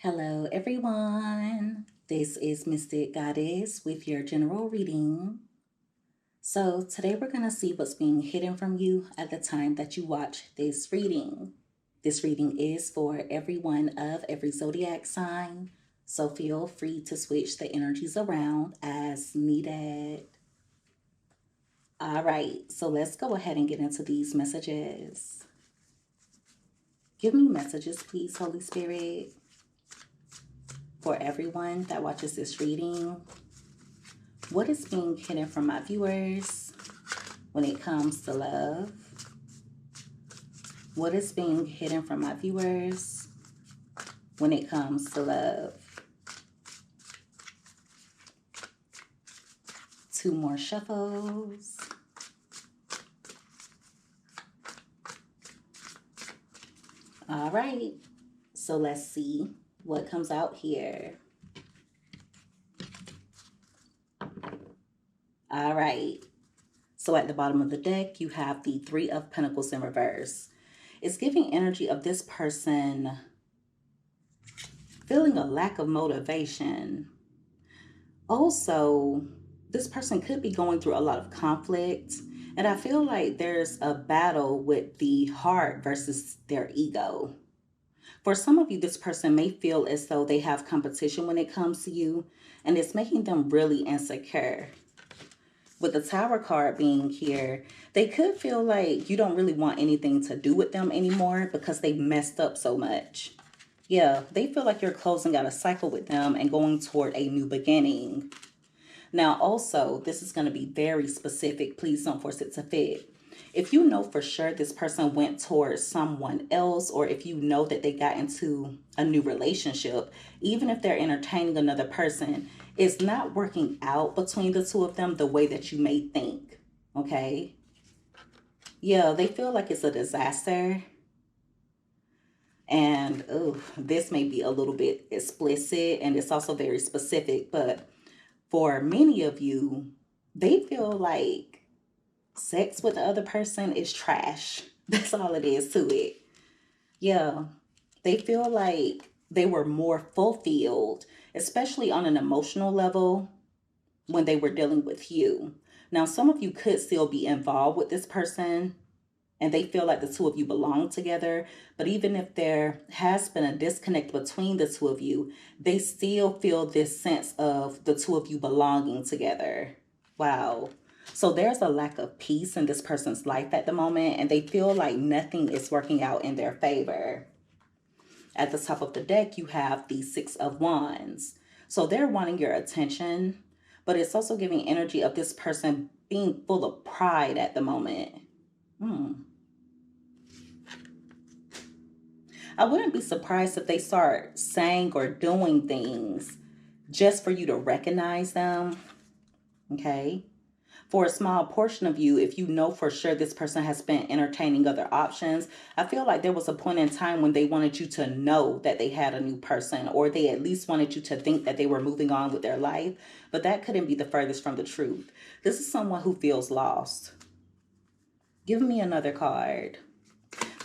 Hello, everyone. This is Mystic Goddess with your general reading. So, today we're going to see what's being hidden from you at the time that you watch this reading. This reading is for everyone of every zodiac sign, so feel free to switch the energies around as needed. All right, so let's go ahead and get into these messages. Give me messages, please, Holy Spirit, for everyone that watches this reading. What is being hidden from my viewers when it comes to love? What is being hidden from my viewers when it comes to love? Two more shuffles. All right, so let's see what comes out here. All right, so at the bottom of the deck, you have the Three of Pentacles in reverse. It's giving energy of this person feeling a lack of motivation. Also, this person could be going through a lot of conflict, and I feel like there's a battle with the heart versus their ego. For some of you, this person may feel as though they have competition when it comes to you, and it's making them really insecure. With the Tower card being here, they could feel like you don't really want anything to do with them anymore because they messed up so much. Yeah, they feel like you're closing out a cycle with them and going toward a new beginning. Now, also, this is going to be very specific. Please don't force it to fit. If you know for sure this person went towards someone else, or if you know that they got into a new relationship, even if they're entertaining another person, it's not working out between the two of them the way that you may think, okay? Yeah, they feel like it's a disaster. And this may be a little bit explicit, and it's also very specific, but for many of you, they feel like sex with the other person is trash. That's all it is to it. Yeah, they feel like they were more fulfilled, especially on an emotional level, when they were dealing with you. Now, some of you could still be involved with this person, and they feel like the two of you belong together. But even if there has been a disconnect between the two of you, they still feel this sense of the two of you belonging together. Wow. So there's a lack of peace in this person's life at the moment, and they feel like nothing is working out in their favor. At the top of the deck, you have the Six of Wands. So they're wanting your attention, but it's also giving energy of this person being full of pride at the moment. I wouldn't be surprised if they start saying or doing things just for you to recognize them, okay? For a small portion of you, if you know for sure this person has been entertaining other options, I feel like there was a point in time when they wanted you to know that they had a new person, or they at least wanted you to think that they were moving on with their life, but that couldn't be the furthest from the truth. This is someone who feels lost. Give me another card.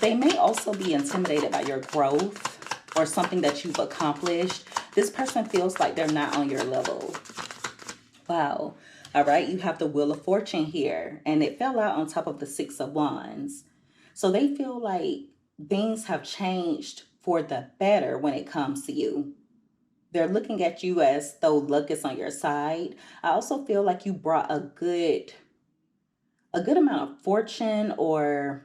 They may also be intimidated by your growth or something that you've accomplished. This person feels like they're not on your level. Wow. All right, you have the Wheel of Fortune here, and it fell out on top of the Six of Wands. So they feel like things have changed for the better when it comes to you. They're looking at you as though luck is on your side. I also feel like you brought a good amount of fortune or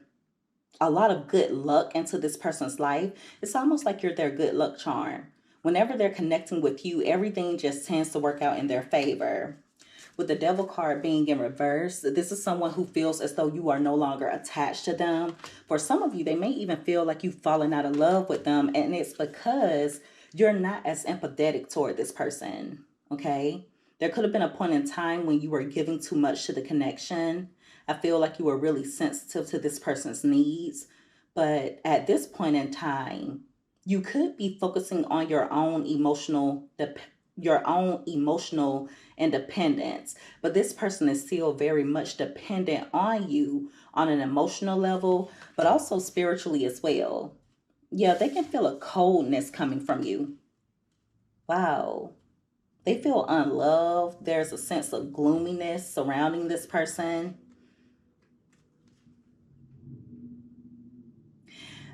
a lot of good luck into this person's life. It's almost like you're their good luck charm. Whenever they're connecting with you, everything just tends to work out in their favor. With the Devil card being in reverse, this is someone who feels as though you are no longer attached to them. For some of you, they may even feel like you've fallen out of love with them, and it's because you're not as empathetic toward this person, okay? There could have been a point in time when you were giving too much to the connection. I feel like you were really sensitive to this person's needs, but at this point in time, you could be focusing on your own emotional independence, but this person is still very much dependent on you on an emotional level, but also spiritually as well. Yeah, they can feel a coldness coming from you. Wow. They feel unloved. There's a sense of gloominess surrounding this person.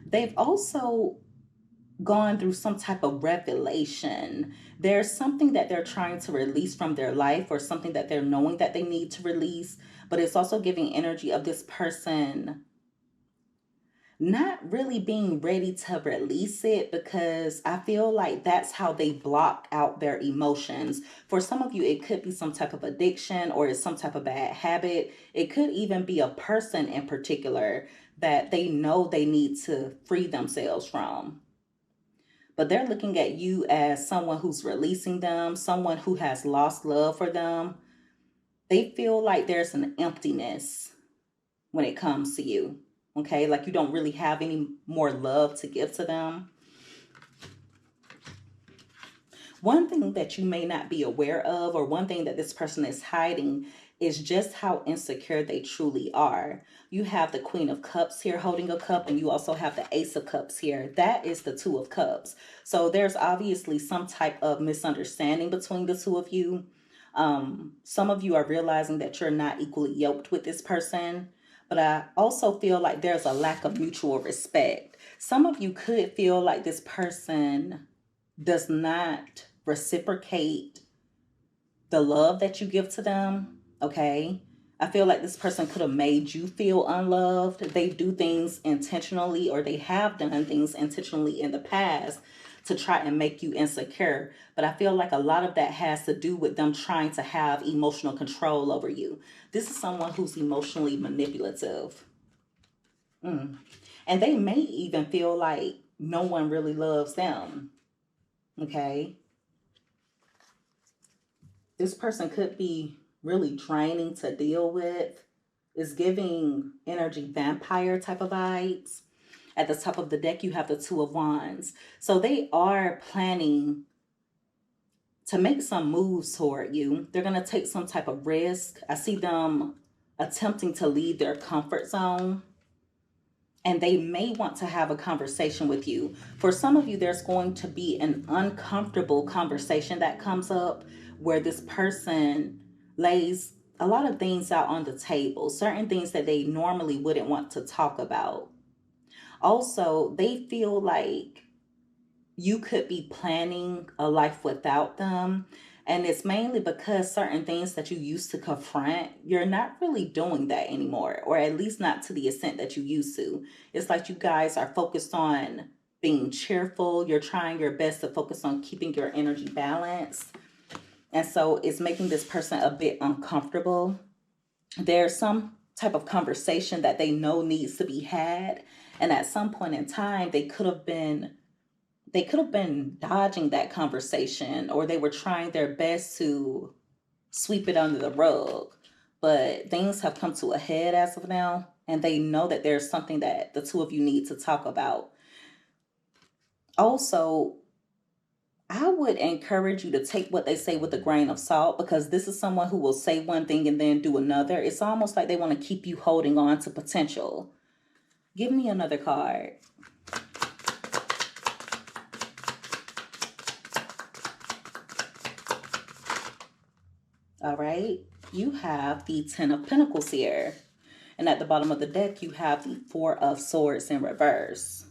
They've also gone through some type of revelation. There's something that they're trying to release from their life, or something that they're knowing that they need to release, but it's also giving energy of this person not really being ready to release it, because I feel like that's how they block out their emotions. For some of you, it could be some type of addiction, or it's some type of bad habit. It could even be a person in particular that they know they need to free themselves from. But they're looking at you as someone who's releasing them, someone who has lost love for them. They feel like there's an emptiness when it comes to you. Okay, like you don't really have any more love to give to them. One thing that you may not be aware of, or one thing that this person is hiding, is just how insecure they truly are. You have the Queen of Cups here holding a cup, and you also have the Ace of Cups here. That is the Two of Cups. So there's obviously some type of misunderstanding between the two of you. Some of you are realizing that you're not equally yoked with this person, but I also feel like there's a lack of mutual respect. Some of you could feel like this person does not reciprocate the love that you give to them. Okay, I feel like this person could have made you feel unloved. They do things intentionally, or they have done things intentionally in the past to try and make you insecure. But I feel like a lot of that has to do with them trying to have emotional control over you. This is someone who's emotionally manipulative. And they may even feel like no one really loves them. Okay. This person could be really draining to deal with. Is giving energy vampire type of vibes. At the top of the deck, you have the Two of Wands. So they are planning to make some moves toward you. They're going to take some type of risk. I see them attempting to leave their comfort zone, and they may want to have a conversation with you. For some of you, there's going to be an uncomfortable conversation that comes up where this person lays a lot of things out on the table, certain things that they normally wouldn't want to talk about. Also, they feel like you could be planning a life without them. And it's mainly because certain things that you used to confront, you're not really doing that anymore, or at least not to the extent that you used to. It's like you guys are focused on being cheerful. You're trying your best to focus on keeping your energy balanced. And so it's making this person a bit uncomfortable. There's some type of conversation that they know needs to be had. And at some point in time, they could have been dodging that conversation, or they were trying their best to sweep it under the rug. But things have come to a head as of now, and they know that there's something that the two of you need to talk about. Also, I would encourage you to take what they say with a grain of salt, because this is someone who will say one thing and then do another. It's almost like they want to keep you holding on to potential. Give me another card. All right. You have the Ten of Pentacles here. And at the bottom of the deck, you have the Four of Swords in reverse.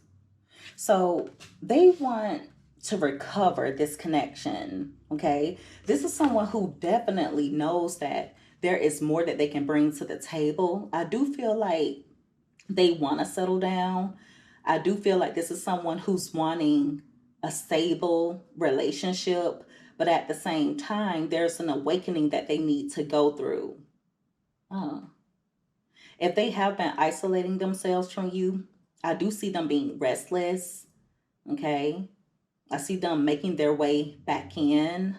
So they want to recover this connection. Okay. This is someone who definitely knows that there is more that they can bring to the table. I do feel like they want to settle down. I do feel like this is someone who's wanting a stable relationship, but at the same time, there's an awakening that they need to go through. Uh, if they have been isolating themselves from you, I do see them being restless. Okay. I see them making their way back in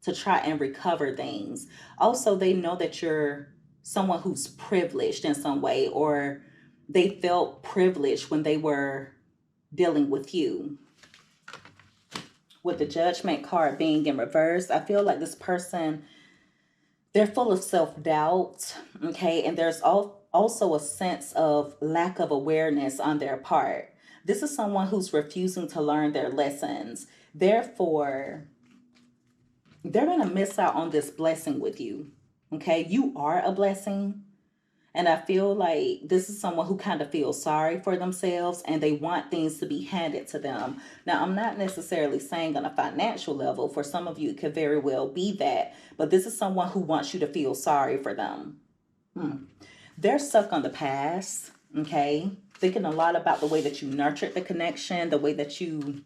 to try and recover things. Also, they know that you're someone who's privileged in some way, or they felt privileged when they were dealing with you. With the Judgment card being in reverse, I feel like this person, they're full of self-doubt, okay? And there's also a sense of lack of awareness on their part. This is someone who's refusing to learn their lessons. Therefore, they're going to miss out on this blessing with you. Okay, you are a blessing. And I feel like this is someone who kind of feels sorry for themselves and they want things to be handed to them. Now, I'm not necessarily saying on a financial level. For some of you, it could very well be that. But this is someone who wants you to feel sorry for them. They're stuck on the past, okay? Thinking a lot about the way that you nurtured the connection, the way that you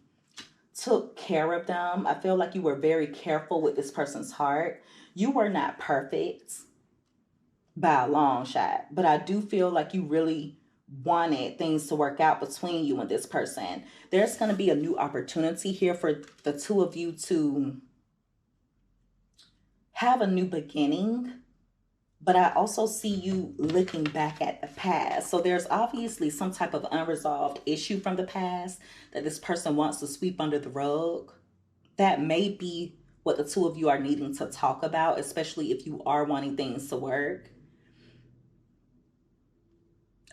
took care of them. I feel like you were very careful with this person's heart. You were not perfect by a long shot, but I do feel like you really wanted things to work out between you and this person. There's going to be a new opportunity here for the two of you to have a new beginning, but I also see you looking back at the past. So there's obviously some type of unresolved issue from the past that this person wants to sweep under the rug. That may be what the two of you are needing to talk about, especially if you are wanting things to work.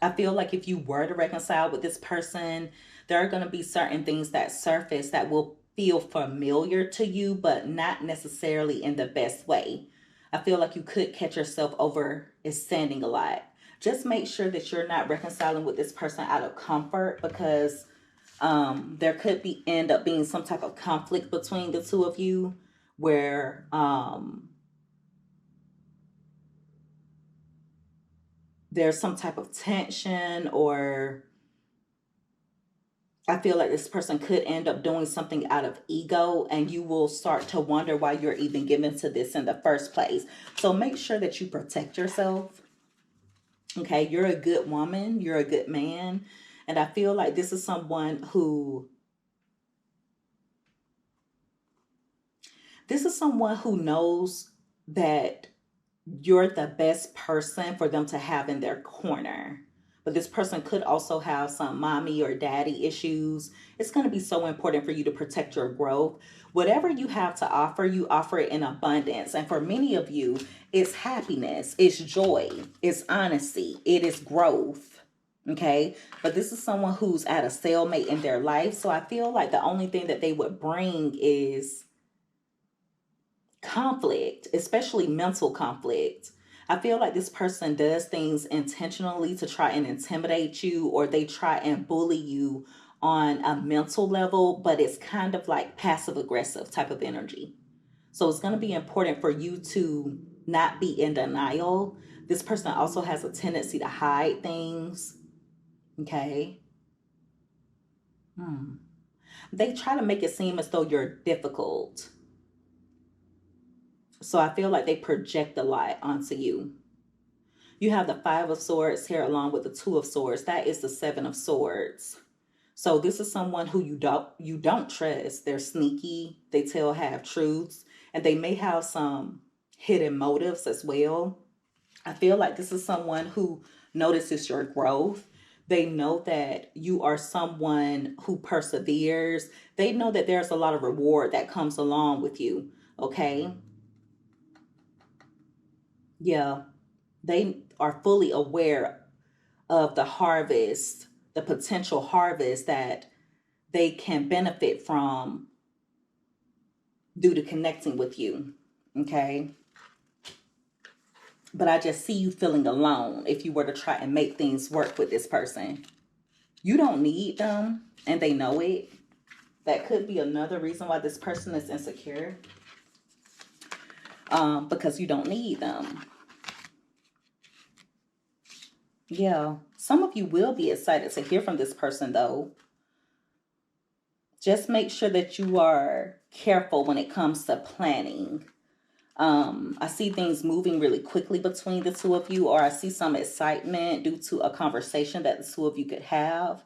I feel like if you were to reconcile with this person, there are going to be certain things that surface that will feel familiar to you, but not necessarily in the best way. I feel like you could catch yourself overextending a lot. Just make sure that you're not reconciling with this person out of comfort, because there could be end up being some type of conflict between the two of you where there's some type of tension, or I feel like this person could end up doing something out of ego, and you will start to wonder why you're even given to this in the first place. So make sure that you protect yourself. Okay, you're a good woman, you're a good man, and I feel like this is someone who knows that you're the best person for them to have in their corner. But this person could also have some mommy or daddy issues. It's going to be so important for you to protect your growth. Whatever you have to offer, you offer it in abundance. And for many of you, it's happiness, it's joy, it's honesty, it is growth. Okay. But this is someone who's at a stalemate in their life. So I feel like the only thing that they would bring is conflict, especially mental conflict. I feel like this person does things intentionally to try and intimidate you, or they try and bully you on a mental level, but it's kind of like passive aggressive type of energy. So it's going to be important for you to not be in denial. This person also has a tendency to hide things. Okay. They try to make it seem as though you're difficult. So I feel like they project a lot onto you. You have the Five of Swords here along with the Two of Swords. That is the Seven of Swords. So this is someone who you don't trust. They're sneaky. They tell half truths, and they may have some hidden motives as well. I feel like this is someone who notices your growth. They know that you are someone who perseveres. They know that there's a lot of reward that comes along with you. Okay. Yeah. They are fully aware of the harvest, the potential harvest that they can benefit from due to connecting with you. Okay. But I just see you feeling alone if you were to try and make things work with this person. You don't need them, and they know it. That could be another reason why this person is insecure. Because you don't need them. Yeah. Some of you will be excited to hear from this person, though. Just make sure that you are careful when it comes to planning. I see things moving really quickly between the two of you, or I see some excitement due to a conversation that the two of you could have.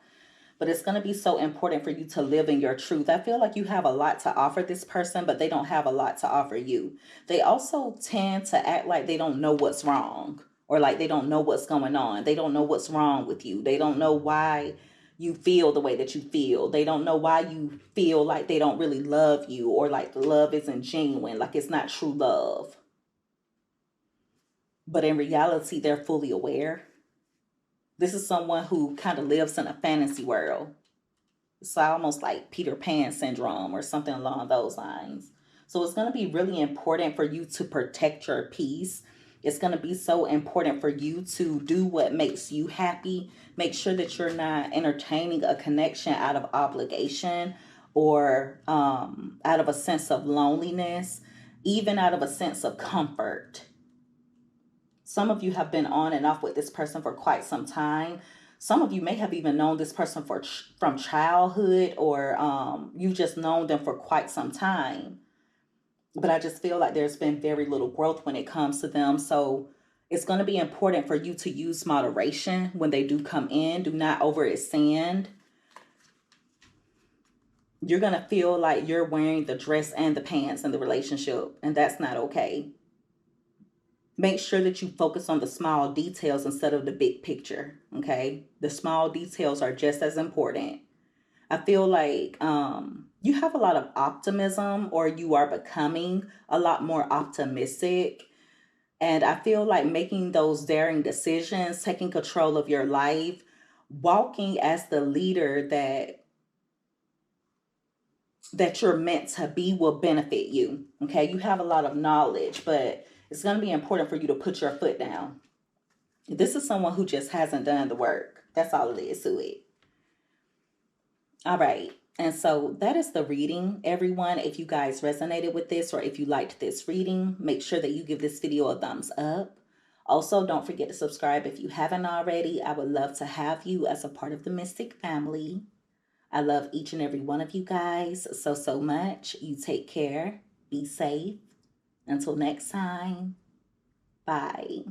But it's going to be so important for you to live in your truth. I feel like you have a lot to offer this person, but they don't have a lot to offer you. They also tend to act like they don't know what's wrong, or like they don't know what's going on. They don't know what's wrong with you. They don't know why you feel the way that you feel. They don't know why you feel like they don't really love you, or like the love isn't genuine, like it's not true love. But in reality, they're fully aware. This is someone who kind of lives in a fantasy world. It's almost like Peter Pan syndrome or something along those lines. So it's going to be really important for you to protect your peace. It's going to be so important for you to do what makes you happy. Make sure that you're not entertaining a connection out of obligation or out of a sense of loneliness, even out of a sense of comfort. Some of you have been on and off with this person for quite some time. Some of you may have even known this person from childhood, or you just known them for quite some time. But I just feel like there's been very little growth when it comes to them. So it's going to be important for you to use moderation when they do come in. Do not overextend. You're going to feel like you're wearing the dress and the pants in the relationship, and that's not okay. Make sure that you focus on the small details instead of the big picture, okay? The small details are just as important. I feel like you have a lot of optimism, or you are becoming a lot more optimistic. And I feel like making those daring decisions, taking control of your life, walking as the leader that you're meant to be will benefit you. Okay, you have a lot of knowledge, but it's going to be important for you to put your foot down. This is someone who just hasn't done the work. That's all it is to it. All right. And so that is the reading, everyone. If you guys resonated with this, or if you liked this reading, make sure that you give this video a thumbs up. Also, don't forget to subscribe if you haven't already. I would love to have you as a part of the Mystic family. I love each and every one of you guys so much. You take care. Be safe. Until next time. Bye.